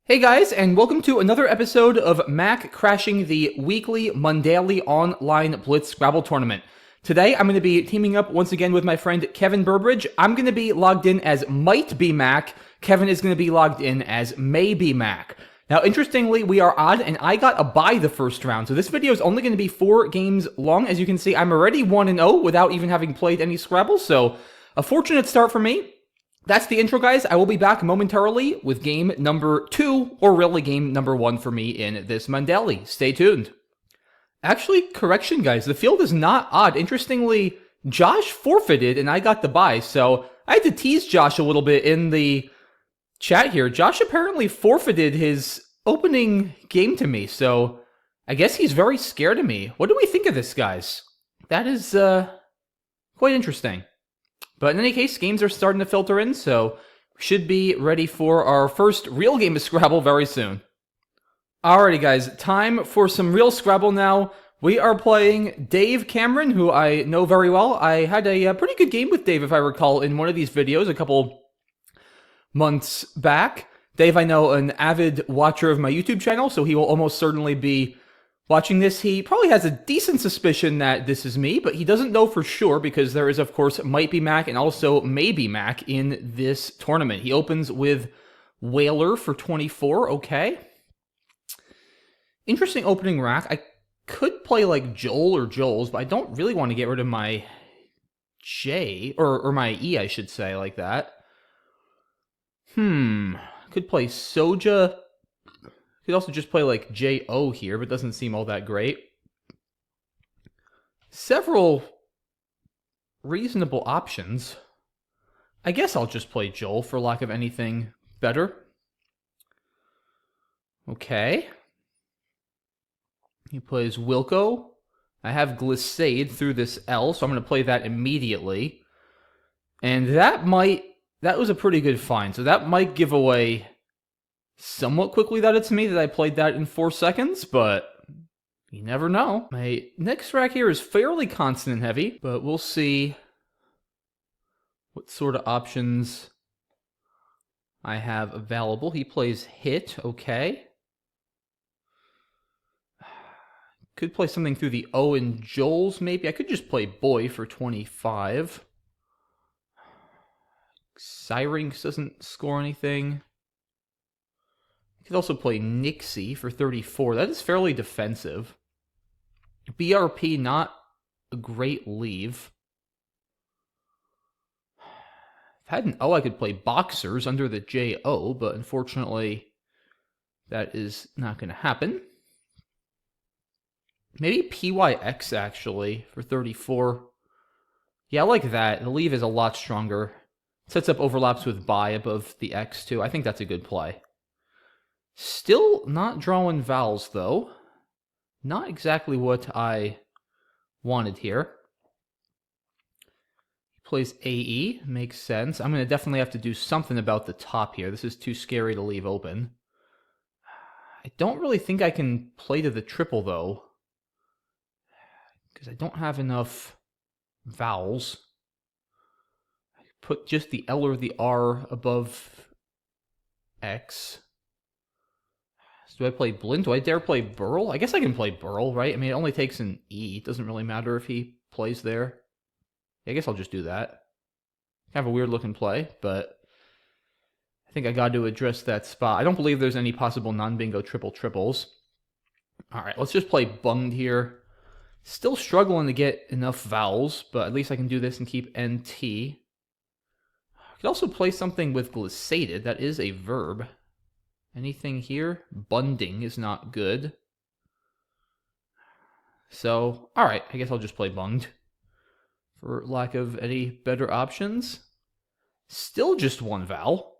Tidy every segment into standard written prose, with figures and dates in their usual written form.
Hey guys, and welcome to another episode of Mac crashing the weekly Mondaily online blitz Scrabble tournament. Today, I'm going to be teaming up once again with my friend Kevin Burbridge. I'm going to be logged in as MightBeMack. Kevin is going to be logged in as MayBeMack. Now, interestingly, we are odd, and I got a bye the first round, so this video is only going to be 4 games long. As you can see, I'm already 1-0 without even having played any Scrabble, so a fortunate start for me. That's the intro, guys. I will be back momentarily with game number 2, or really game number 1 for me in this Mondaily. Stay tuned. Actually, correction, guys. The field is not odd. Interestingly, Josh forfeited, and I got the bye, so I had to tease Josh a little bit in the chat here. Josh apparently forfeited his opening game to me, so I guess he's very scared of me. What do we think of this, guys? That is, quite interesting. But in any case, games are starting to filter in, so we should be ready for our first real game of Scrabble very soon. Alrighty guys, time for some real Scrabble now. We are playing Dave Cameron, who I know very well. I had a pretty good game with Dave, if I recall, in one of these videos a couple months back. Dave, I know, an avid watcher of my YouTube channel, so he will almost certainly be watching this. He probably has a decent suspicion that this is me, but he doesn't know for sure because there is, of course, MightBeMack and also MayBeMack in this tournament. He opens with Whaler for 24, okay. Interesting opening rack. I could play like Joel or Joel's, but I don't really want to get rid of my J, or my E, I should say, like that. Could play Soja. Could also just play like J-O here, but doesn't seem all that great. Several reasonable options. I guess I'll just play Joel for lack of anything better. Okay. He plays Wilco. I have Glissade through this L, so I'm going to play that immediately. And that was a pretty good find, so that might give away somewhat quickly that it's me, that I played that in 4 seconds, but you never know. My next rack here is fairly consonant heavy, but we'll see what sort of options I have available. He plays hit, okay. Could play something through the O in Joel's, maybe. I could just play boy for 25. Syrinx doesn't score anything. Could also play Nixie for 34. That is fairly defensive. BRP, not a great leave. If I had an O, I could play Boxers under the J-O, but unfortunately, that is not going to happen. Maybe PYX, actually, for 34. Yeah, I like that. The leave is a lot stronger. Sets up overlaps with bi above the X, too. I think that's a good play. Still not drawing vowels, though. Not exactly what I wanted here. He plays AE, makes sense. I'm going to definitely have to do something about the top here. This is too scary to leave open. I don't really think I can play to the triple, though, because I don't have enough vowels. I put just the L or the R above X. Do I play Blint? Do I dare play Burl? I guess I can play Burl, right? I mean, it only takes an E. It doesn't really matter if he plays there. Yeah, I guess I'll just do that. Kind of a weird-looking play, but I think I got to address that spot. I don't believe there's any possible non-bingo triples. All right, let's just play Bunged here. Still struggling to get enough vowels, but at least I can do this and keep NT. I could also play something with Glissaded. That is a verb. Anything here? Bunding is not good. So, alright, I guess I'll just play Bunged for lack of any better options. Still just one vowel.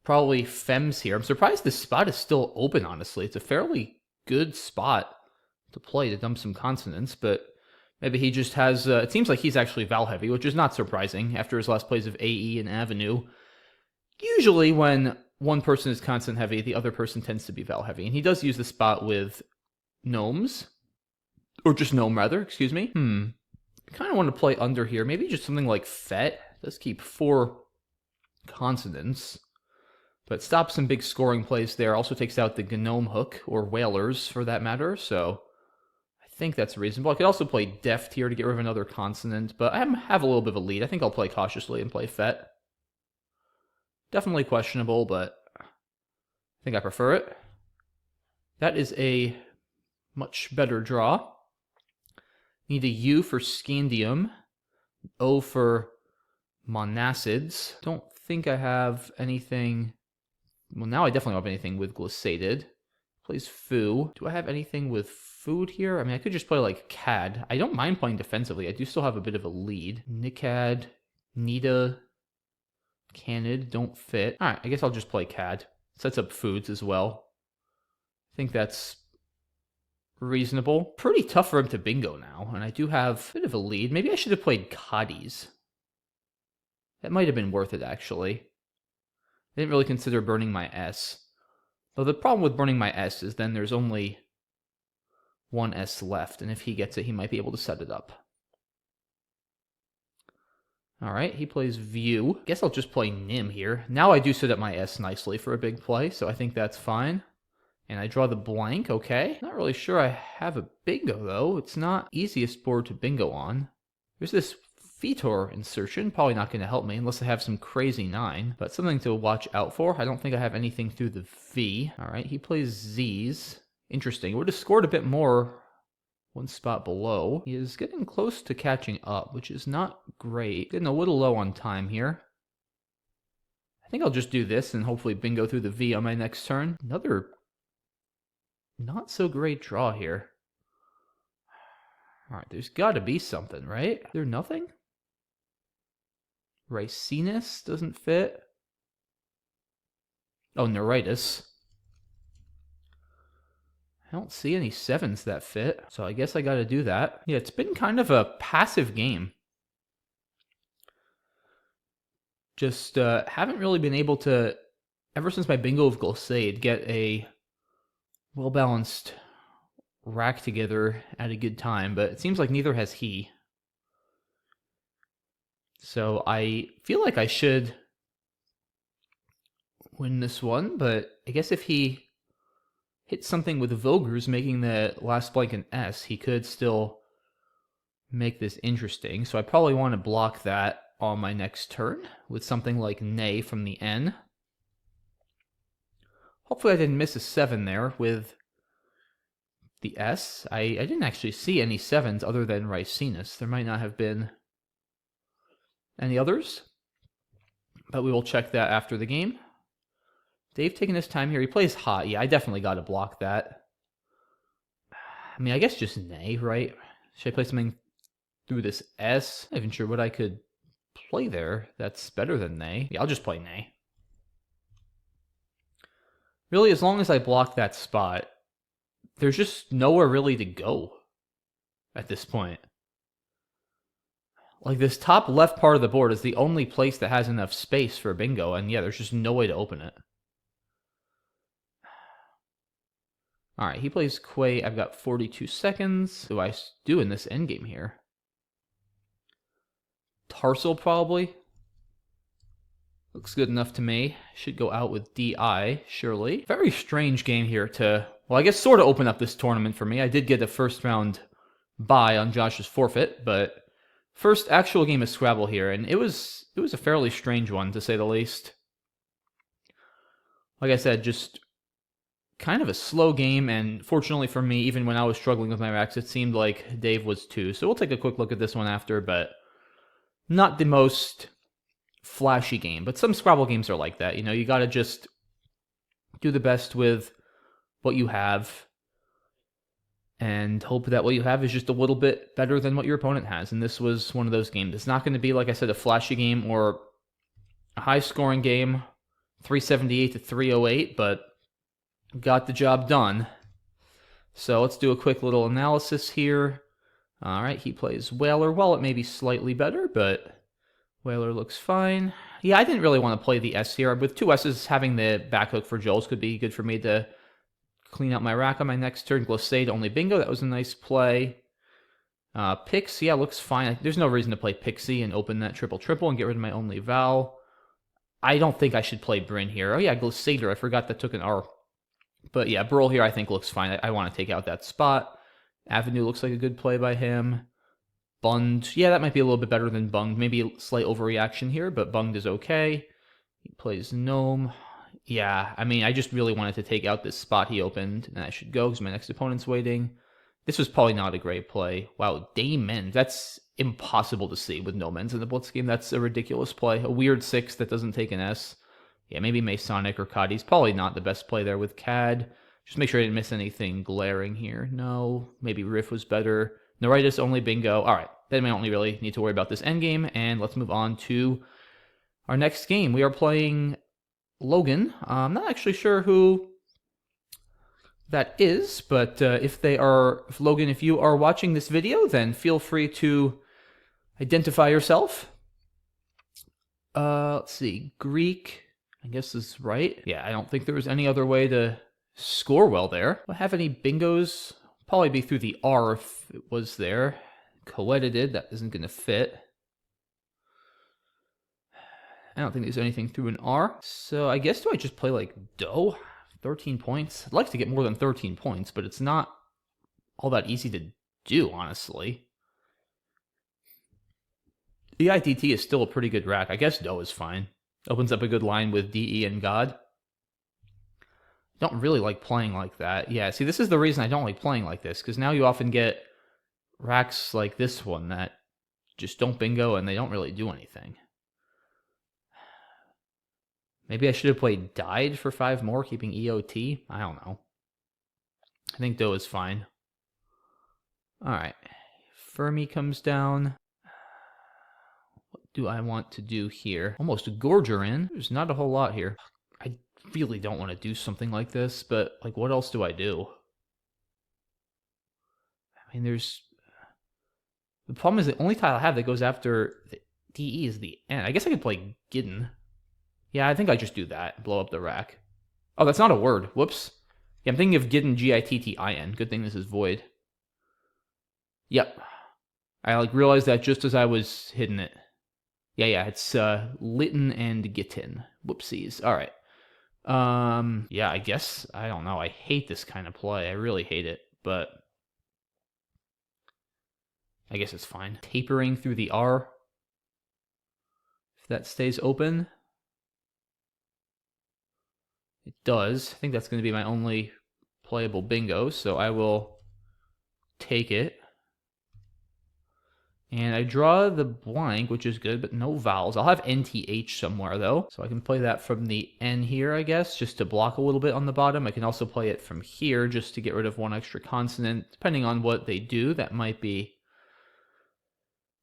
Probably Fems here. I'm surprised this spot is still open, honestly. It's a fairly good spot to play to dump some consonants, but maybe he just has... it seems like he's actually vowel heavy, which is not surprising after his last plays of AE and Avenue. Usually when one person is consonant heavy, the other person tends to be vowel heavy. And he does use the spot with gnomes. Or just gnome, rather. Excuse me. I kind of want to play under here. Maybe just something like fet. Let's keep 4 consonants. but stops some big scoring plays there. Also takes out the gnome hook, or whalers for that matter, so I think that's reasonable. I could also play deft here to get rid of another consonant, but I have a little bit of a lead. I think I'll play cautiously and play fet. Definitely questionable, but I think I prefer it. That is a much better draw. Need a U for scandium, O for monacids. Don't think I have anything. Well, now I definitely don't have anything with glissaded. Plays foo. Do I have anything with food here? I mean, I could just play like cad. I don't mind playing defensively. I do still have a bit of a lead. Nicad, Nita, Canid don't fit. All right, I guess I'll just play cad. Sets up foods as well. I think that's reasonable. Pretty tough for him to bingo now, and I do have a bit of a lead. Maybe I should have played Coddies. That might have been worth it, actually. I didn't really consider burning my S. Though the problem with burning my S is then there's only one S left, and if he gets it, he might be able to set it up. Alright, he plays View. Guess I'll just play Nim here. Now I do set up my S nicely for a big play, so I think that's fine. And I draw the blank, okay. Not really sure I have a bingo, though. It's not easiest board to bingo on. There's this Fetor insertion, probably not going to help me unless I have some crazy 9, but something to watch out for. I don't think I have anything through the V. Alright, he plays Z's. Interesting. Would have scored a bit more one spot below. He is getting close to catching up, which is not great. Getting a little low on time here. I think I'll just do this and hopefully bingo through the V on my next turn. Another not so great draw here. Alright, there's got to be something, right? Is there nothing? Ricinus doesn't fit. Oh, Neuritis. I don't see any 7s that fit, so I guess I gotta do that. Yeah, it's been kind of a passive game. Just haven't really been able to, ever since my bingo of Glissade, get a well-balanced rack together at a good time, but it seems like neither has he. So I feel like I should win this one, but I guess if he hits something with Vogers, making the last blank an S, he could still make this interesting. So I probably want to block that on my next turn with something like Nay from the N. Hopefully I didn't miss a 7 there with the S. I didn't actually see any 7s other than Ricinus. There might not have been any others, but we will check that after the game. Dave taking his time here. He plays hot. Yeah, I definitely got to block that. I mean, I guess just Nay, right? Should I play something through this S? I'm not even sure what I could play there that's better than Nay. Yeah, I'll just play Nay. Really, as long as I block that spot, there's just nowhere really to go at this point. Like, this top left part of the board is the only place that has enough space for a bingo, and yeah, there's just no way to open it. Alright, he plays Quay. I've got 42 seconds. What do I do in this endgame here? Tarsal, probably. Looks good enough to me. Should go out with DI, surely. Very strange game here to, well, I guess sort of open up this tournament for me. I did get a first round bye on Josh's forfeit, but first actual game of Scrabble here, and it was a fairly strange one, to say the least. Like I said, just kind of a slow game, and fortunately for me, even when I was struggling with my racks, it seemed like Dave was too. So we'll take a quick look at this one after, but not the most flashy game. But some Scrabble games are like that, you know, you gotta just do the best with what you have, and hope that what you have is just a little bit better than what your opponent has. And this was one of those games. It's not going to be, like I said, a flashy game or a high-scoring game, 378 to 308, but got the job done. So let's do a quick little analysis here. All right, he plays Whaler. Well, it may be slightly better, but Whaler looks fine. Yeah, I didn't really want to play the S here. With 2 S's, having the back hook for Joel's could be good for me to clean out my rack on my next turn. Glissade only bingo. That was a nice play. Pix, yeah, looks fine. There's no reason to play Pixie and open that triple and get rid of my only vowel. I don't think I should play Bryn here. Oh yeah, Glissator. I forgot that took an R. But yeah, Burl here I think looks fine. I want to take out that spot. Avenue looks like a good play by him. Bund, yeah, that might be a little bit better than Bunged. Maybe a slight overreaction here, but Bunged is okay. He plays Gnome. Yeah, I mean, I just really wanted to take out this spot he opened, and I should go because my next opponent's waiting. This was probably not a great play. Wow, Dame Mend. That's impossible to see with no Mends in the Blitz game. That's a ridiculous play. A weird 6 that doesn't take an S. Yeah, maybe Masonic or Cadi's. Probably not the best play there with Cad. Just make sure I didn't miss anything glaring here. No, maybe Riff was better. Neuritis only, bingo. All right, then we don't really need to worry about this endgame, and let's move on to our next game. We are playing Logan. I'm not actually sure who that is, but if Logan, if you are watching this video, then feel free to identify yourself. Let's see, Greek, I guess is right. Yeah, I don't think there was any other way to score well there. Do I have any bingos? Probably be through the R if it was there. Co-edited, that isn't going to fit. I don't think there's anything through an R. So I guess do I just play like Do? 13 points? I'd like to get more than 13 points, but it's not all that easy to do, honestly. DITT is still a pretty good rack. I guess Do is fine. Opens up a good line with DE and God. Don't really like playing like that. Yeah, see, this is the reason I don't like playing like this, because now you often get racks like this one that just don't bingo and they don't really do anything. Maybe I should have played Died for 5 more, keeping EOT. I don't know. I think Do is fine. Alright. Fermi comes down. What do I want to do here? Almost Gorger in. There's not a whole lot here. I really don't want to do something like this, but like, what else do I do? I mean, the problem is the only tile I have that goes after the DE is the N. I guess I could play Gidden. Yeah, I think I just do that. Blow up the rack. Oh, that's not a word. Whoops. Yeah, I'm thinking of Gidden, Gittin. Good thing this is void. Yep. I realized that just as I was hitting it. Yeah, it's Litten and Gittin. Whoopsies. All right. Yeah, I guess, I don't know. I hate this kind of play. I really hate it, but I guess it's fine. Tapering through the R. If that stays open. It does. I think that's going to be my only playable bingo, so I will take it. And I draw the blank, which is good, but no vowels. I'll have NTH somewhere, though. So I can play that from the N here, I guess, just to block a little bit on the bottom. I can also play it from here just to get rid of one extra consonant. Depending on what they do, that might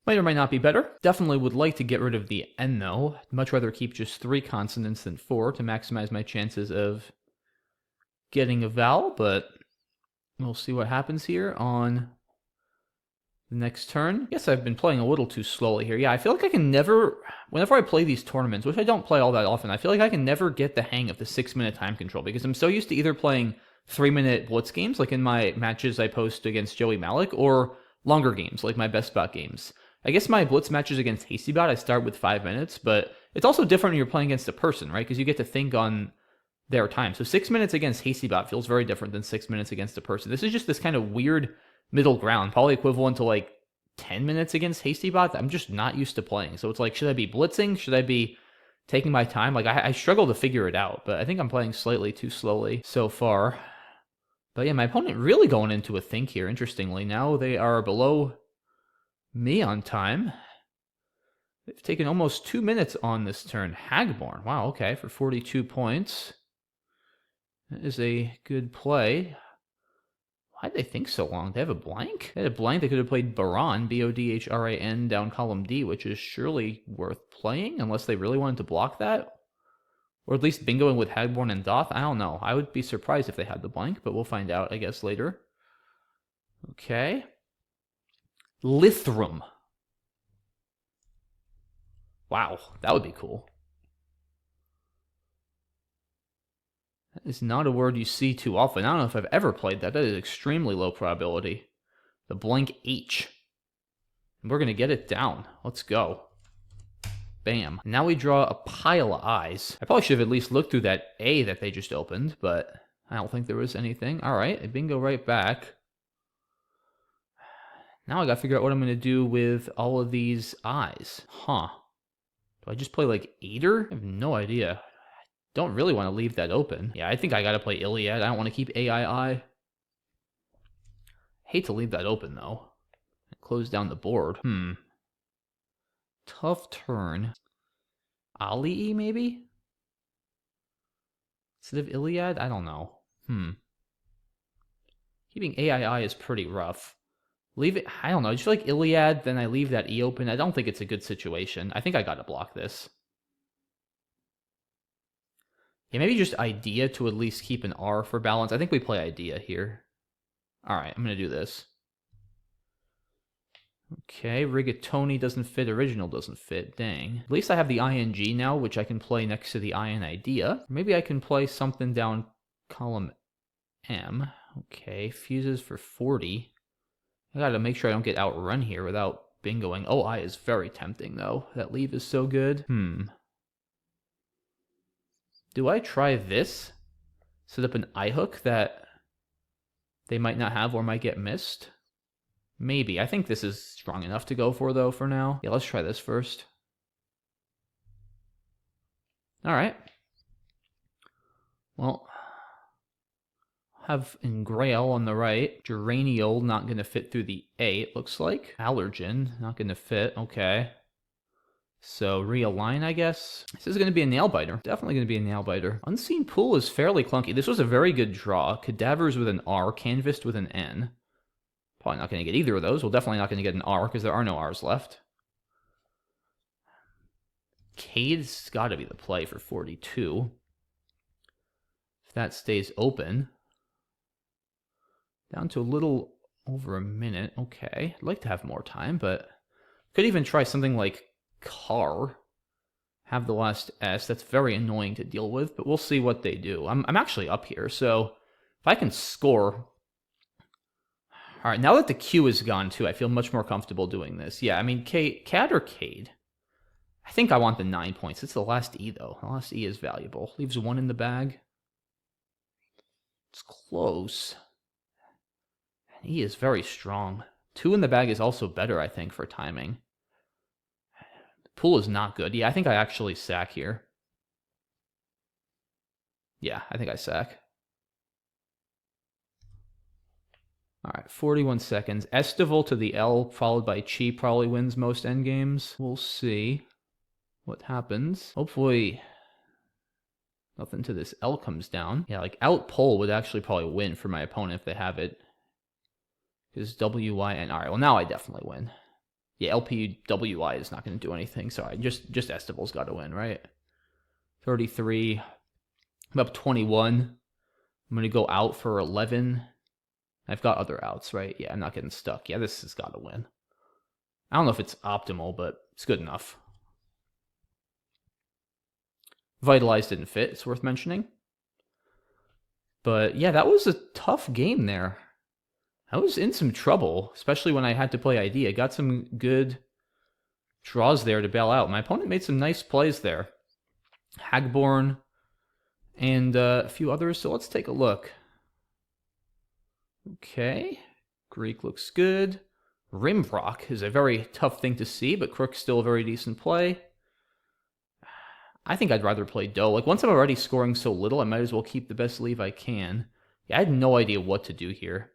or might not be better. Definitely would like to get rid of the N, though. I'd much rather keep just 3 consonants than 4 to maximize my chances of getting a vowel, but we'll see what happens here on the next turn. Yes, I've been playing a little too slowly here. Yeah, I feel like I can never, whenever I play these tournaments, which I don't play all that often, I feel like I can never get the hang of the 6-minute time control because I'm so used to either playing 3-minute blitz games, like in my matches I post against Joey Malik, or longer games, like my best bot games. I guess my blitz matches against Hastybot, I start with 5 minutes, but it's also different when you're playing against a person, right? Because you get to think on their time. So 6 minutes against Hastybot feels very different than 6 minutes against a person. This is just this kind of weird middle ground, probably equivalent to like 10 minutes against Hastybot that I'm just not used to playing. So it's like, should I be blitzing? Should I be taking my time? Like, I struggle to figure it out, but I think I'm playing slightly too slowly so far. But yeah, my opponent really going into a think here, interestingly. Now they are below me on time. They've taken almost 2 minutes on this turn. Hagborn, wow, okay, for 42 points. That is a good play. Why'd they think so long? They have a blank? They had a blank. They could have played Baran, B-O-D-H-R-A-N, down column D, which is surely worth playing, unless they really wanted to block that. Or at least bingoing with Hagborn and Doth. I don't know. I would be surprised if they had the blank, but we'll find out, I guess, later. Okay. Lithrum. Wow, that would be cool. That is not a word you see too often. I don't know if I've ever played that. That is extremely low probability. The blank H. And we're going to get it down. Let's go. Bam. Now we draw a pile of I's. I probably should have at least looked through that A that they just opened, but I don't think there was anything. All right, bingo right back. Now I gotta figure out what I'm gonna do with all of these I's. Huh. Do I just play like Eater? I have no idea. Don't really want to leave that open. Yeah, I think I gotta play Iliad. I don't want to keep AII. Hate to leave that open though. Close down the board. Tough turn. Ali maybe? Instead of Iliad? I don't know. Keeping AII is pretty rough. Leave it, I don't know, I just feel like Iliad, then I leave that E open. I don't think it's a good situation. I think I gotta block this. Yeah, maybe just Idea to at least keep an R for balance. I think we play Idea here. Alright, I'm gonna do this. Okay, Rigatoni doesn't fit, Original doesn't fit, dang. At least I have the ING now, which I can play next to the I in Idea. Maybe I can play something down column M. Okay, fuses for 40. I gotta make sure I don't get outrun here without bingoing. Oh, I is very tempting, though. That leave is so good. Do I try this? Set up an I hook that they might not have or might get missed? Maybe. I think this is strong enough to go for, though, for now. Yeah, let's try this first. Alright. Well, have Ingrail on the right. Geraniol not going to fit through the A, it looks like. Allergen, not going to fit. Okay. So realign, I guess. This is going to be a nail biter. Definitely going to be a nail biter. Unseen Pool is fairly clunky. This was a very good draw. Cadavers with an R, Canvassed with an N. Probably not going to get either of those. We're definitely not going to get an R because there are no R's left. Cade's got to be the play for 42. If that stays open. Down to a little over a minute. Okay. I'd like to have more time, but could even try something like Car. Have the last S. That's very annoying to deal with, but we'll see what they do. I'm actually up here, so if I can score. All right, now that the Q is gone too, I feel much more comfortable doing this. Yeah, I mean, Cad or Cade? I think I want the 9 points. It's the last E, though. The last E is valuable. Leaves 1 in the bag. It's close. And E is very strong. 2 in the bag is also better, I think, for timing. Pool is not good. Yeah, I think I actually sack here. Yeah, I think I sack. All right, 41 seconds. Estival to the L, followed by Chi, probably wins most endgames. We'll see what happens. Hopefully nothing to this L comes down. Yeah, like out pole would actually probably win for my opponent if they have it. Because WYN. All right, well, now I definitely win. Yeah, LPWI is not going to do anything, so just Estival's got to win, right? 33. I'm up 21. I'm going to go out for 11. I've got other outs, right? Yeah, I'm not getting stuck. Yeah, this has got to win. I don't know if it's optimal, but it's good enough. Vitalize didn't fit, it's worth mentioning. But yeah, that was a tough game there. I was in some trouble, especially when I had to play ID. I got some good draws there to bail out. My opponent made some nice plays there. Hagborn and a few others, so let's take a look. Okay, Greek looks good. Rimrock is a very tough thing to see, but Crook's still a very decent play. I think I'd rather play Doe. Like, once I'm already scoring so little, I might as well keep the best leave I can. Yeah, I had no idea what to do here.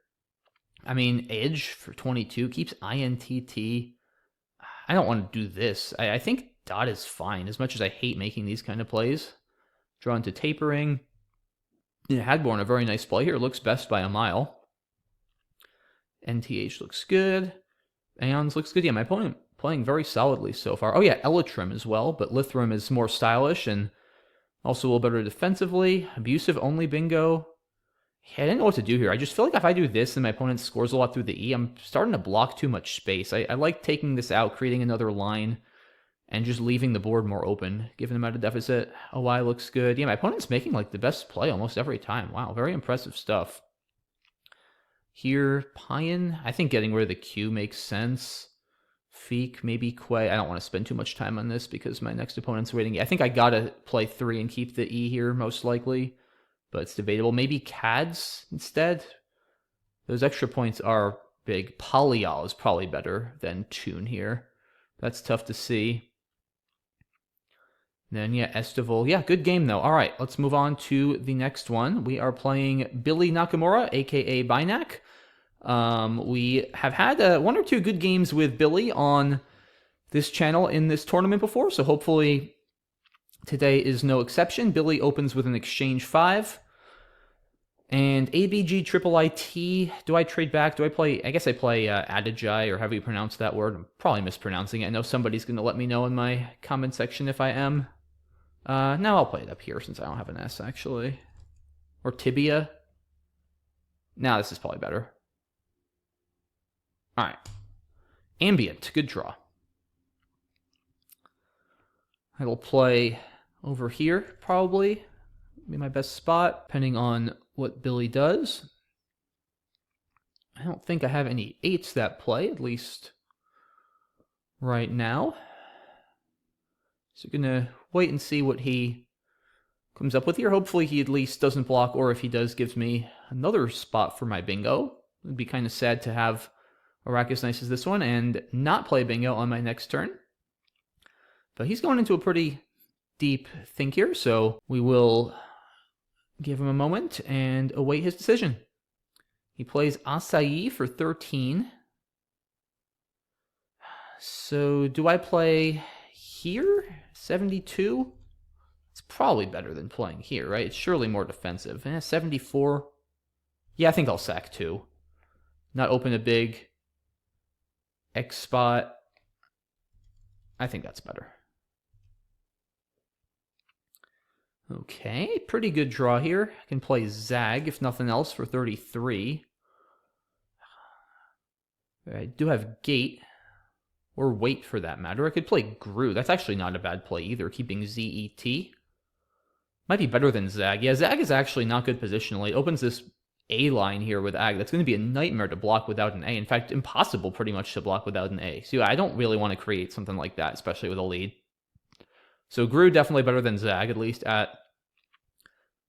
I mean, Edge for 22 keeps INTT. I don't want to do this. I think Dot is fine, as much as I hate making these kind of plays. Draw into Tapering. Yeah, Hagborn, a very nice play here. Looks best by a mile. NTH looks good. Aeons looks good. Yeah, my opponent playing very solidly so far. Oh yeah, Elytrum as well, but Lithrum is more stylish and also a little better defensively. Abusive only bingo. Yeah, I didn't know what to do here. I just feel like if I do this and my opponent scores a lot through the E, I'm starting to block too much space. I like taking this out, creating another line, and just leaving the board more open, giving them out a deficit. OI looks good. Yeah, my opponent's making like the best play almost every time. Wow, very impressive stuff. Here, Payan, I think getting rid of the Q makes sense. Feek, maybe Quay. I don't want to spend too much time on this because my next opponent's waiting. I think I gotta play 3 and keep the E here, most likely. But it's debatable. Maybe Cads instead? Those extra points are big. Polyol is probably better than Tune here. That's tough to see. Then, yeah, Estival. Yeah, good game, though. All right, let's move on to the next one. We are playing Billy Nakamura, a.k.a. MayBeMack. We have had 1 or 2 good games with Billy on this channel in this tournament before, so hopefully today is no exception. Billy opens with an exchange 5. And ABG Triple IT, do I trade back? Do I play, I guess I play Adagi, or however you pronounce that word. I'm probably mispronouncing it. I know somebody's going to let me know in my comment section if I am. Now I'll play it up here since I don't have an S, actually. Or Tibia. Now this is probably better. All right. Ambient, good draw. I will play over here, probably. Be my best spot, depending on what Billy does. I don't think I have any 8s that play, at least right now. So gonna wait and see what he comes up with here. Hopefully he at least doesn't block, or if he does, gives me another spot for my bingo. It'd be kind of sad to have a rack as nice as this one and not play bingo on my next turn. But he's going into a pretty deep think here, so we will give him a moment and await his decision. He plays Acai for 13. So do I play here? 72? It's probably better than playing here, right? It's surely more defensive. 74? Yeah, I think I'll sack 2. Not open a big X spot. I think that's better. Okay, pretty good draw here. I can play Zag, if nothing else, for 33. I do have Gate, or Wait for that matter. I could play Gru. That's actually not a bad play either, keeping ZET. Might be better than Zag. Yeah, Zag is actually not good positionally. It opens this A line here with Ag. That's going to be a nightmare to block without an A. In fact, impossible pretty much to block without an A. So yeah, I don't really want to create something like that, especially with a lead. So Gru definitely better than Zag, at least at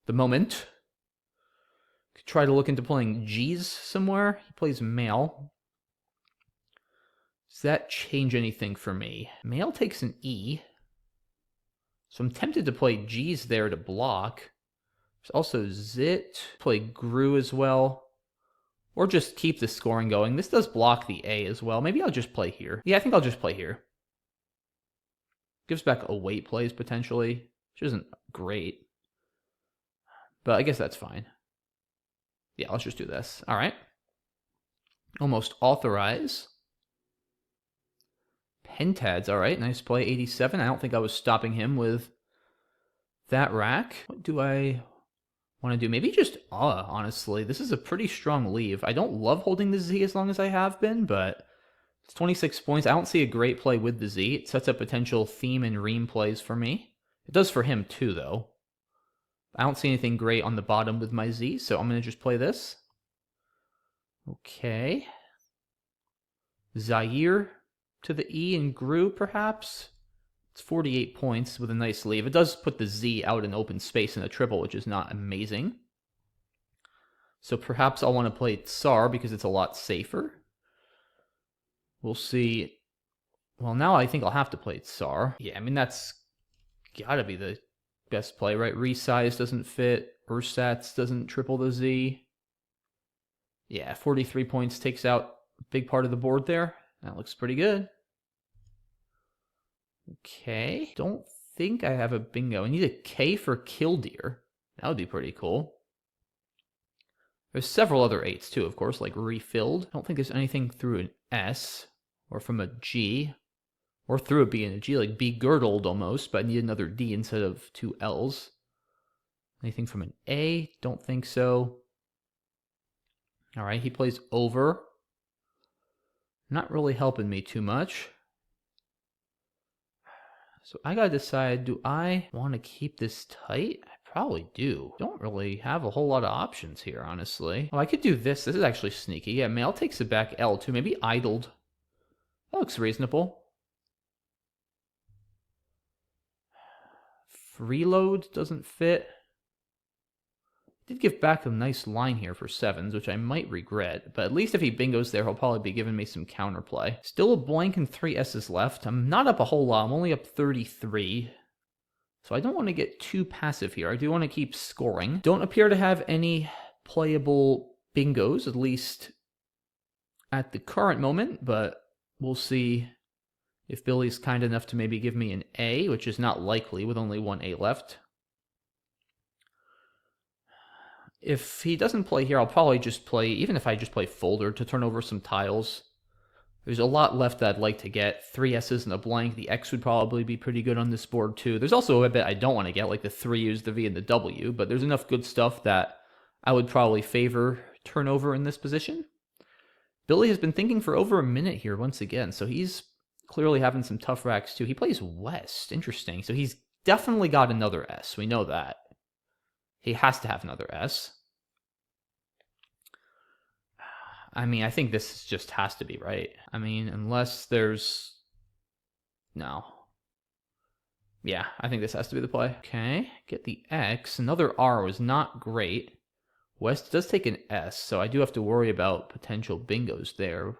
the moment. Could try to look into playing G's somewhere. He plays Male. Does that change anything for me? Male takes an E. So I'm tempted to play G's there to block. There's also Zit. Play Gru as well. Or just keep the scoring going. This does block the A as well. Maybe I'll just play here. Yeah, I think I'll just play here. Gives back await plays potentially, which isn't great. But I guess that's fine. Yeah, let's just do this. All right. Almost authorize. Pentads, all right. Nice play, 87. I don't think I was stopping him with that rack. What do I want to do? Maybe just honestly. This is a pretty strong leave. I don't love holding the Z as long as I have been, but it's 26 points. I don't see a great play with the Z. It sets up potential theme and ream plays for me. It does for him too, though. I don't see anything great on the bottom with my Z, so I'm going to just play this. Okay. Zaire to the E and Gru, perhaps. It's 48 points with a nice leave. It does put the Z out in open space in a triple, which is not amazing. So perhaps I'll want to play Tsar because it's a lot safer. We'll see. Well, now I think I'll have to play Tsar. Yeah, I mean, that's got to be the best play, right? Resize doesn't fit. Ursatz doesn't triple the Z. Yeah, 43 points takes out a big part of the board there. That looks pretty good. Okay. Don't think I have a bingo. I need a K for Killdeer. That would be pretty cool. There's several other 8s too, of course, like Refilled. I don't think there's anything through an S or from a G or through a B and a G, like Begirdled almost, but I need another D instead of 2 L's. Anything from an A? Don't think so. All right, he plays Over. Not really helping me too much. So I gotta decide, do I want to keep this tight? I probably do. Don't really have a whole lot of options here, honestly. Oh, I could do this. This is actually sneaky. Yeah, Male takes it back L too. Maybe Idled. That looks reasonable. Freeload doesn't fit. Did give back a nice line here for 7s, which I might regret, but at least if he bingos there, he'll probably be giving me some counterplay. Still a blank and 3 S's left. I'm not up a whole lot. I'm only up 33. So I don't want to get too passive here. I do want to keep scoring. Don't appear to have any playable bingos, at least at the current moment, but we'll see if Billy's kind enough to maybe give me an A, which is not likely with only 1 A left. If he doesn't play here, I'll probably just play, even if I just play folder to turn over some tiles. There's a lot left that I'd like to get. 3 S's and a blank. The X would probably be pretty good on this board too. There's also a bit I don't want to get, like the 3 U's, the V, and the W, but there's enough good stuff that I would probably favor turnover in this position. Billy has been thinking for over a minute here once again, so he's clearly having some tough racks too. He plays West. Interesting. So he's definitely got another S. We know that. He has to have another S. I mean, I think this just has to be right. I mean, unless there's... No. Yeah, I think this has to be the play. Okay, get the X. Another R was not great. West does take an S, so I do have to worry about potential bingos there.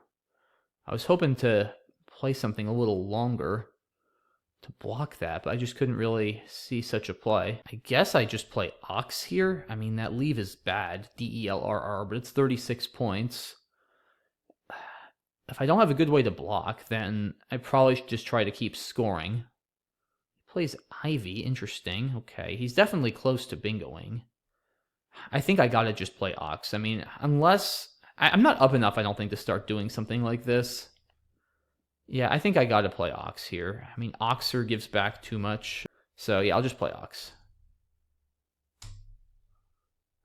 I was hoping to play something a little longer to block that, but I just couldn't really see such a play. I guess I just play Ox here. I mean, that leave is bad, D-E-L-R-R, but it's 36 points. If I don't have a good way to block, then I probably should just try to keep scoring. He plays Ivy, interesting. Okay, he's definitely close to bingoing. I think I gotta just play Ox. I mean, unless... I'm not up enough, I don't think, to start doing something like this. Yeah, I think I gotta play Ox here. I mean, Oxer gives back too much. So yeah, I'll just play Ox.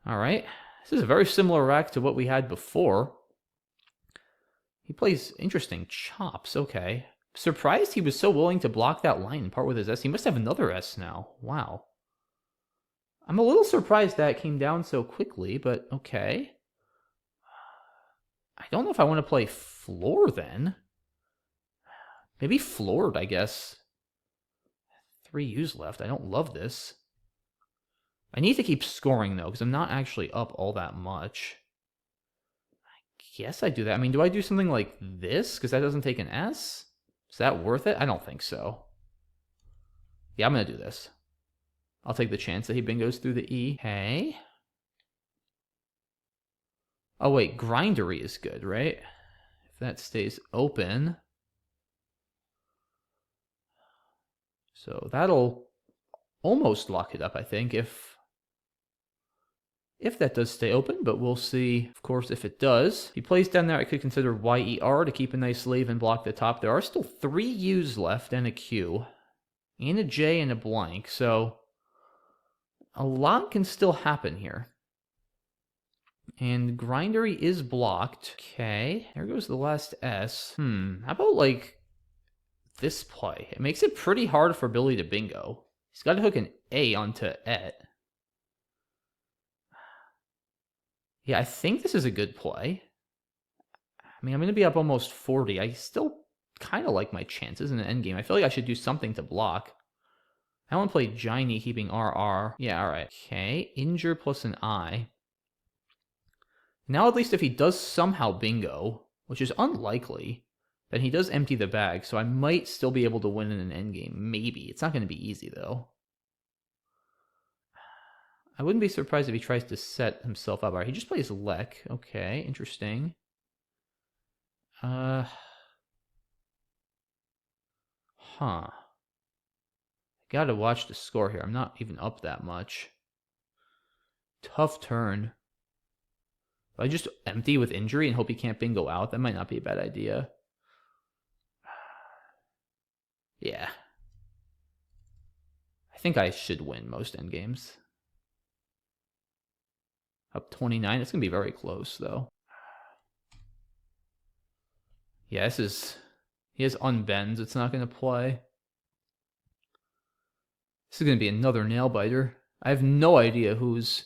Alright. This is a very similar rack to what we had before. He plays interesting chops, okay. Surprised he was so willing to block that line and part with his S. He must have another S now. Wow. I'm a little surprised that came down so quickly, but okay. I don't know if I want to play floor then. Maybe floored, I guess. 3 U's left. I don't love this. I need to keep scoring, though, because I'm not actually up all that much. I guess I do that. I mean, do I do something like this? Because that doesn't take an S? Is that worth it? I don't think so. Yeah, I'm going to do this. I'll take the chance that he bingos through the E. Okay. Oh, wait. Grindery is good, right? If that stays open. So that'll almost lock it up, I think, if that does stay open, but we'll see, of course, if it does. If he plays down there, I could consider YER to keep a nice sleeve and block the top. There are still 3 U's left and a Q, and a J and a blank, so a lot can still happen here. And Grindery is blocked. Okay, there goes the last S. How about, like, this play? It makes it pretty hard for Billy to bingo. He's got to hook an A onto Et. Yeah, I think this is a good play. I mean, I'm going to be up almost 40. I still kind of like my chances in the endgame. I feel like I should do something to block. I want to play Giny, keeping RR. Yeah, alright. Okay, injure plus an I. Now, at least if he does somehow bingo, which is unlikely, then he does empty the bag, so I might still be able to win in an endgame. Maybe. It's not going to be easy, though. I wouldn't be surprised if he tries to set himself up. All right, he just plays Lek. Okay, interesting. Huh. Gotta watch the score here. I'm not even up that much. Tough turn. If I just empty with injury and hope he can't bingo out, that might not be a bad idea. Yeah. I think I should win most endgames. Up 29. It's going to be very close, though. Yeah, this is... He has unbends. It's not going to play. This is going to be another nail biter. I have no idea who's...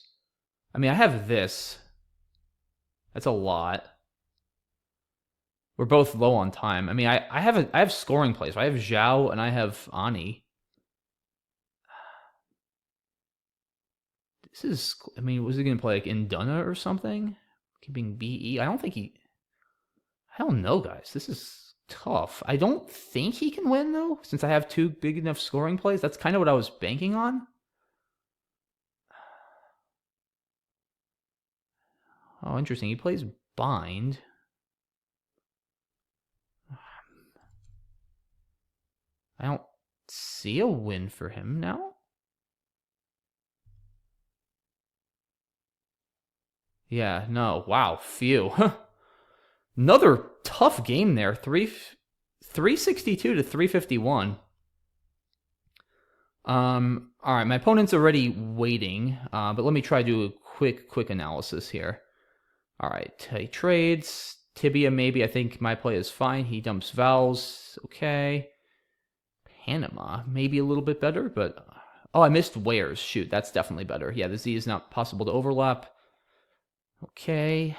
I mean, I have this. That's a lot. We're both low on time. I mean, I have scoring plays. I have Zhao and I have Ani. This is, I mean, was he going to play like Induna or something? Keeping BE? I don't know, guys. This is tough. I don't think he can win, though, since I have two big enough scoring plays. That's kind of what I was banking on. Oh, interesting. He plays Bind. I don't see a win for him now. Yeah, no. Wow, phew. Another tough game there. 362 to 351. All right, my opponent's already waiting, but let me try to do a quick analysis here. All right, he trades. Tibia, maybe. I think my play is fine. He dumps vowels. Okay. Panama, maybe a little bit better, but... Oh, I missed wares. Shoot, that's definitely better. Yeah, the Z is not possible to overlap. Okay.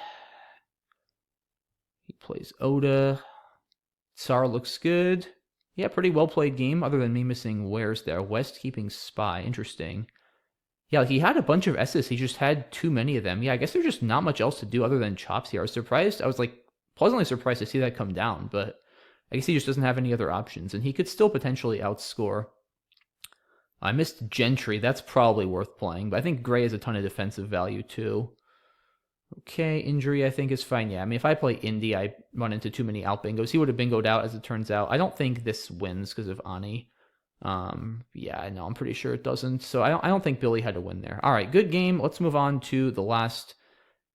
He plays Oda. Tsar looks good. Yeah, pretty well played game, other than me missing wares there. West keeping spy. Interesting. Yeah, he had a bunch of S's. He just had too many of them. Yeah, I guess there's just not much else to do other than chops here. I was surprised. I was like pleasantly surprised to see that come down, but I guess he just doesn't have any other options, and he could still potentially outscore. I missed Gentry. That's probably worth playing, but I think Gray has a ton of defensive value too. Okay, injury I think is fine. Yeah, I mean, if I play Indy, I run into too many out bingos. He would have bingoed out, as it turns out. I don't think this wins because of Ani. Yeah, no, I'm pretty sure it doesn't. So I don't think Billy had to win there. All right, good game. Let's move on to the last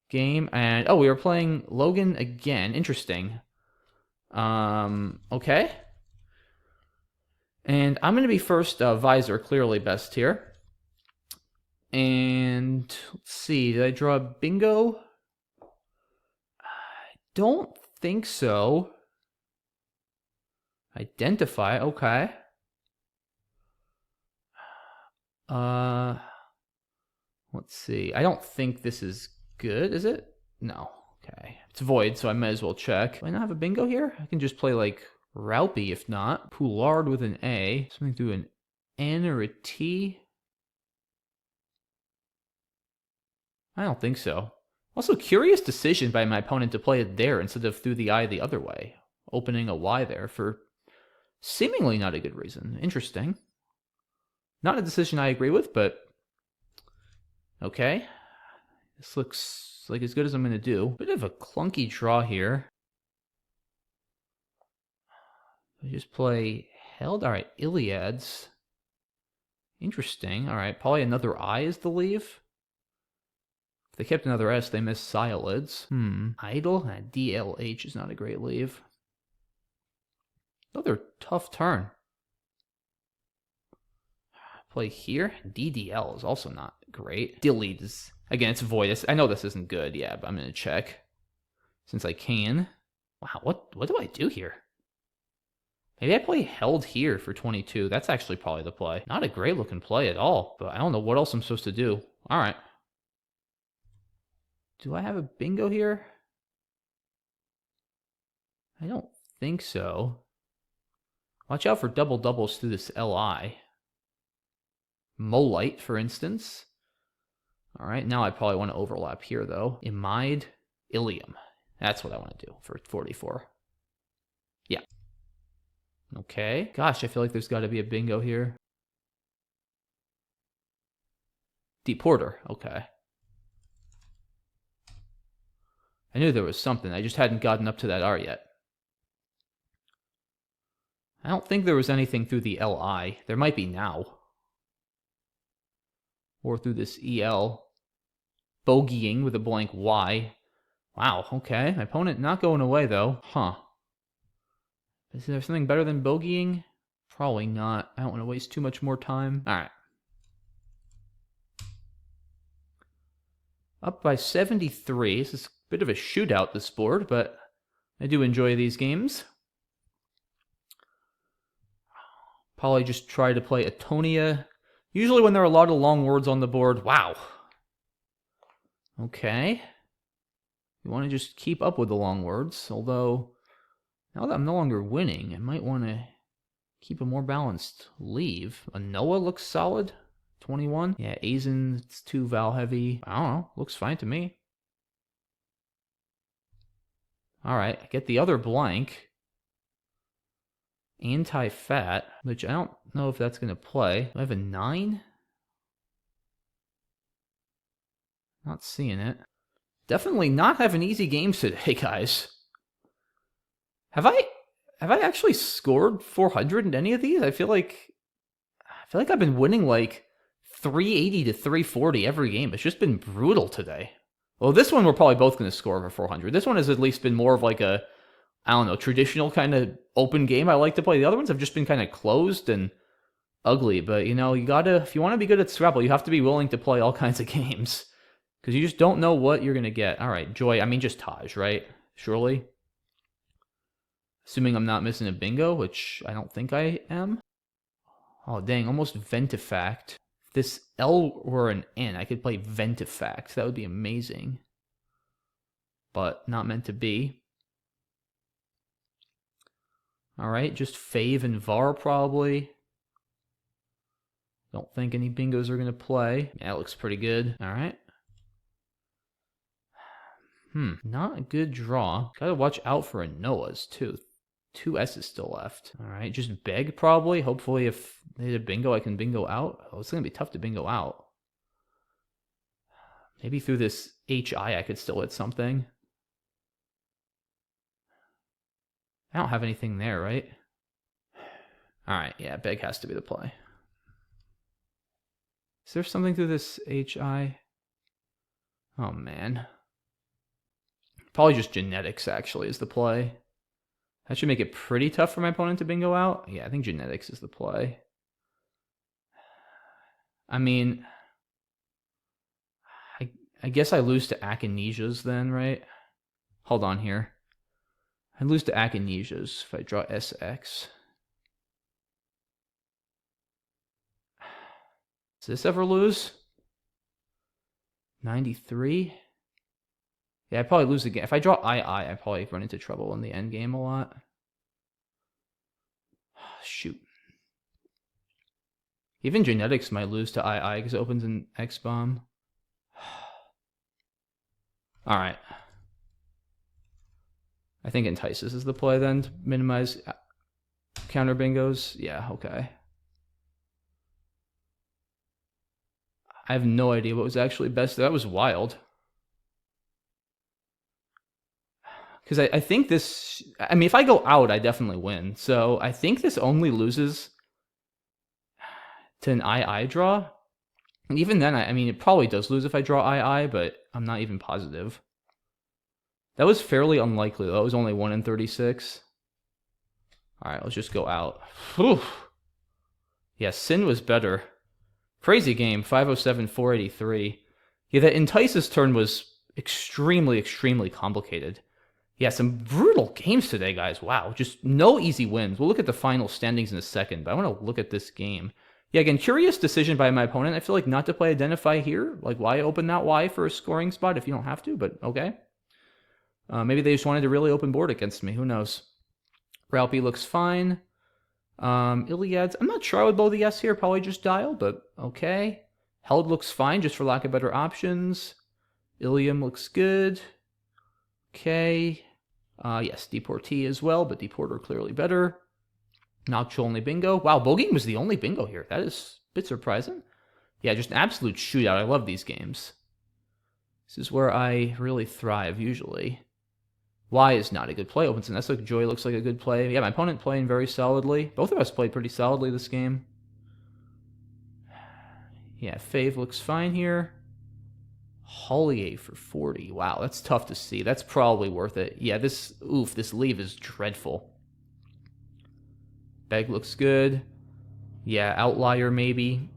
game. And oh, we were playing Logan again. Interesting. Okay. And I'm going to be first. Visor, clearly best here. And let's see, did I draw a bingo? I don't think so. Identify, okay. Let's see. I don't think this is good, is it? No. Okay. It's void, so I might as well check. Do I not have a bingo here? I can just play like Ralpy if not. Poulard with an A. Something through an N or a T. I don't think so. Also, curious decision by my opponent to play it there instead of through the I the other way. Opening a Y there for seemingly not a good reason. Interesting. Not a decision I agree with, but okay. This looks like as good as I'm going to do. Bit of a clunky draw here. I just play held. All right, Iliads. Interesting. All right, probably another I is the leave. If they kept another S, they missed Cylids. Idle? DLH is not a great leave. Another tough turn. Play here. DDL is also not great. Delete is... Again, it's void. I know this isn't good, yeah, but I'm going to check. Since I can. Wow, what do I do here? Maybe I play held here for 22. That's actually probably the play. Not a great looking play at all, but I don't know what else I'm supposed to do. All right. Do I have a bingo here? I don't think so. Watch out for double doubles through this LI. Molite, for instance. All right, now I probably want to overlap here, though. Imide, Ilium. That's what I want to do for 44. Yeah. Okay. Gosh, I feel like there's got to be a bingo here. Deporter. Okay. I knew there was something. I just hadn't gotten up to that R yet. I don't think there was anything through the LI. There might be now. Or through this EL. Bogeying with a blank Y. Wow, okay. My opponent not going away, though. Huh. Is there something better than bogeying? Probably not. I don't want to waste too much more time. All right. Up by 73. This is a bit of a shootout, this board, but I do enjoy these games. Probably just try to play Atonia. Usually when there are a lot of long words on the board. Wow. Okay. You want to just keep up with the long words, although Now that I'm no longer winning, I might want to keep a more balanced leave. A Noah looks solid. 21. Yeah, Azen, it's too Val heavy. I don't know. Looks fine to me. Alright, I get the other blank. Anti-fat, which I don't know if that's going to play. Do I have a 9? Not seeing it. Definitely not having easy games today, guys. Have I actually scored 400 in any of these? I feel like I've been winning like 380 to 340 every game. It's just been brutal today. Well, this one we're probably both going to score over 400. This one has at least been more of like a, I don't know, traditional kind of open game I like to play. The other ones have just been kind of closed and ugly. But, you know, you gotta, if you want to be good at Scrabble, you have to be willing to play all kinds of games. Because you just don't know what you're going to get. All right, Joy, I mean just Taj, right? Surely? Assuming I'm not missing a bingo, which I don't think I am. Oh, dang, almost Ventifact. If this L were an N, I could play Ventifact. That would be amazing. But not meant to be. Alright, just Fave and Var probably. Don't think any bingos are going to play. Yeah, it looks pretty good. Alright. Not a good draw. Gotta watch out for a Noah's, too. 2 S's still left. Alright, just beg probably. Hopefully if they hit a bingo, I can bingo out. Oh, it's going to be tough to bingo out. Maybe through this HI I could still hit something. I don't have anything there, right? Alright, yeah, beg has to be the play. Is there something through this HI? Oh, man. Probably just genetics, actually, is the play. That should make it pretty tough for my opponent to bingo out. Yeah, I think genetics is the play. I mean, I guess I lose to Achinesias then, right? Hold on here. I lose to Achinesias if I draw SX. Does this ever lose? 93? Yeah, I probably lose again. If I draw II, I probably run into trouble in the end game a lot. Shoot. Even genetics might lose to II because it opens an X-bomb. Alright. I think Entices is the play then to minimize counter bingos. Yeah, okay. I have no idea what was actually best. That was wild. Because I think this... I mean, if I go out, I definitely win. So I think this only loses to an II draw. And even then, I mean, it probably does lose if I draw II, but I'm not even positive. That was fairly unlikely, though. It was only 1 in 36. Alright, let's just go out. Whew. Yeah, Sin was better. Crazy game, 507, 483. Yeah, that Entice's turn was extremely, extremely complicated. Yeah, some brutal games today, guys. Wow, just no easy wins. We'll look at the final standings in a second, but I want to look at this game. Yeah, again, curious decision by my opponent. I feel like not to play Identify here. Like, why open that Y for a scoring spot if you don't have to, but okay. Maybe they just wanted to really open board against me. Who knows? Ralphie looks fine. Iliad's, I'm not sure I would blow the S here. Probably just dial, but okay. Held looks fine, just for lack of better options. Ilium looks good. Okay. Yes, Deportee as well, but Deporter clearly better. Nocturnal only bingo. Wow, Bogeying was the only bingo here. That is a bit surprising. Yeah, just an absolute shootout. I love these games. This is where I really thrive, usually. Y is not a good play. Opens an S. Joy looks like a good play. Yeah, my opponent playing very solidly. Both of us played pretty solidly this game. Yeah, Fave looks fine here. Hollier for 40. Wow, that's tough to see. That's probably worth it. Yeah, this leave is dreadful. Bag looks good. Yeah, Outlier maybe.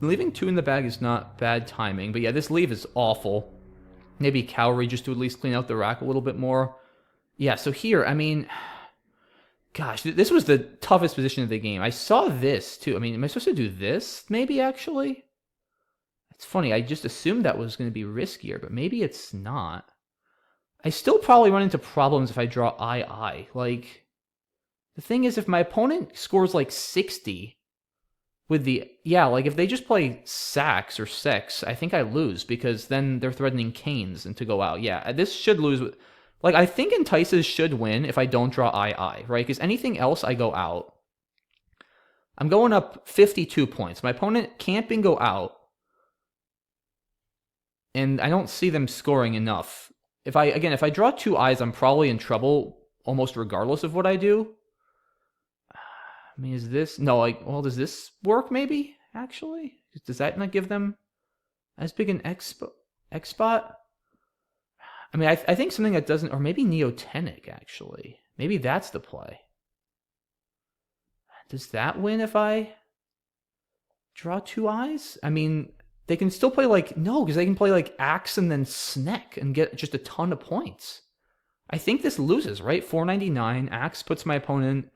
Leaving 2 in the bag is not bad timing, but yeah, this leave is awful. Maybe Cowrie just to at least clean out the rack a little bit more. Yeah, so here, I mean, gosh, this was the toughest position of the game. I saw this, too. I mean, am I supposed to do this, maybe, actually? It's funny, I just assumed that was going to be riskier, but maybe it's not. I still probably run into problems if I draw II. Like, the thing is, if my opponent scores like 60 with the... Yeah, like if they just play Sax or Sex, I think I lose because then they're threatening Canes and to go out. Yeah, this should lose. Like, I think Entices should win if I don't draw II, right? Because anything else, I go out. I'm going up 52 points. My opponent can't bingo out. And I don't see them scoring enough. If I draw 2 I's, I'm probably in trouble almost regardless of what I do. I mean, is this... No, like, well, does this work maybe, actually? Does that not give them as big an X spot? I mean, I think something that doesn't... Or maybe Neotenic, actually. Maybe that's the play. Does that win if I draw 2 I's? I mean, they can still play like... No, because they can play like Axe and then Sneck and get just a ton of points. I think this loses, right? 499. Axe puts my opponent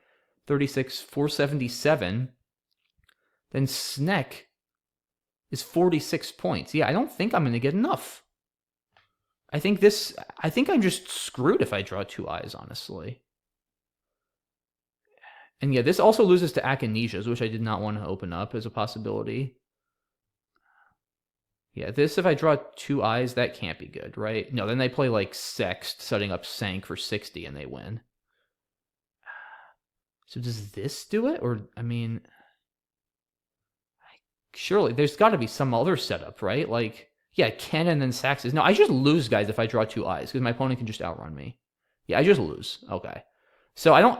36, 477. Then Sneck is 46 points. Yeah, I don't think I'm going to get enough. I think I'm just screwed if I draw 2 I's, honestly. And yeah, this also loses to Achinesias, which I did not want to open up as a possibility. Yeah, this, if I draw 2 I's, that can't be good, right? No, then they play like Sext, setting up Sank for 60, and they win. So does this do it? Or, I mean... Surely, there's got to be some other setup, right? Like, yeah, Cannon and Saxes. No, I just lose, guys, if I draw 2 I's, because my opponent can just outrun me. Yeah, I just lose. Okay. So I don't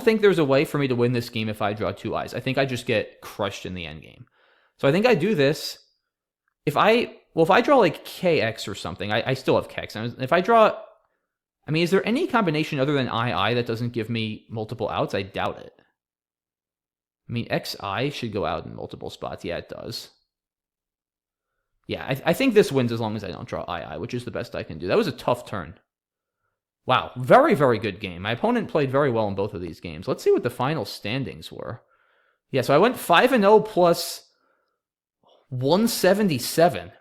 think there's a way for me to win this game if I draw 2 I's. I think I just get crushed in the end game. So I think I do this. If I draw like KX or something, I still have KX. If I draw... I mean, is there any combination other than II that doesn't give me multiple outs? I doubt it. I mean, XI should go out in multiple spots. Yeah, it does. Yeah, I think this wins as long as I don't draw II, which is the best I can do. That was a tough turn. Wow, very, very good game. My opponent played very well in both of these games. Let's see what the final standings were. Yeah, so I went 5-0 plus 177.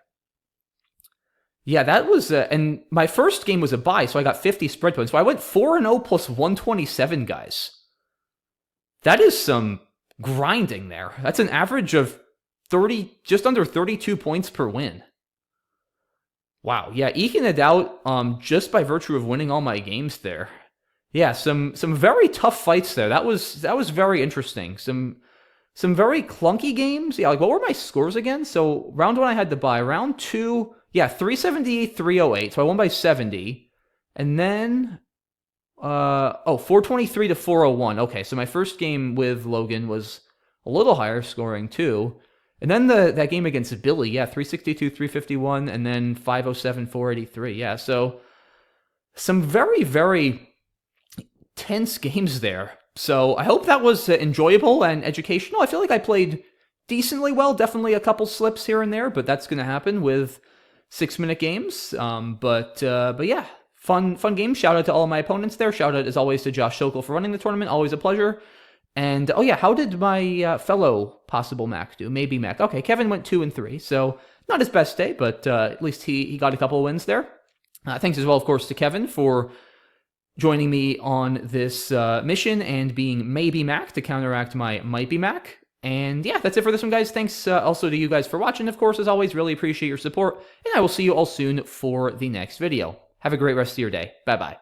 Yeah, that was... and my first game was a bye, so I got 50 spread points. So I went 4-0 plus 127, guys. That is some grinding there. That's an average of 30, just under 32 points per win. Wow, yeah, eking it out just by virtue of winning all my games there. Yeah, some very tough fights there. That was very interesting. Some very clunky games. Yeah, like what were my scores again? So round 1 I had to buy. Round 2, yeah, 378, 308. So I won by 70. And then 423 to 401. Okay, so my first game with Logan was a little higher scoring too. And then that game against Billy, yeah, 362, 351, and then 507, 483. Yeah, so some very, very tense games there. So I hope that was enjoyable and educational. I feel like I played decently well. Definitely a couple slips here and there, but that's going to happen with 6-minute games. But yeah, fun game. Shout out to all of my opponents there. Shout out, as always, to Josh Sokol for running the tournament. Always a pleasure. And, oh yeah, how did my fellow possible Mac do? MayBeMack. Okay, Kevin went 2 and 3, so not his best day, but at least he got a couple of wins there. Thanks as well, of course, to Kevin for joining me on this mission and being MayBeMack to counteract my MightBeMack. And yeah, that's it for this one, guys. Thanks also to you guys for watching, of course, as always. Really appreciate your support, and I will see you all soon for the next video. Have a great rest of your day. Bye-bye.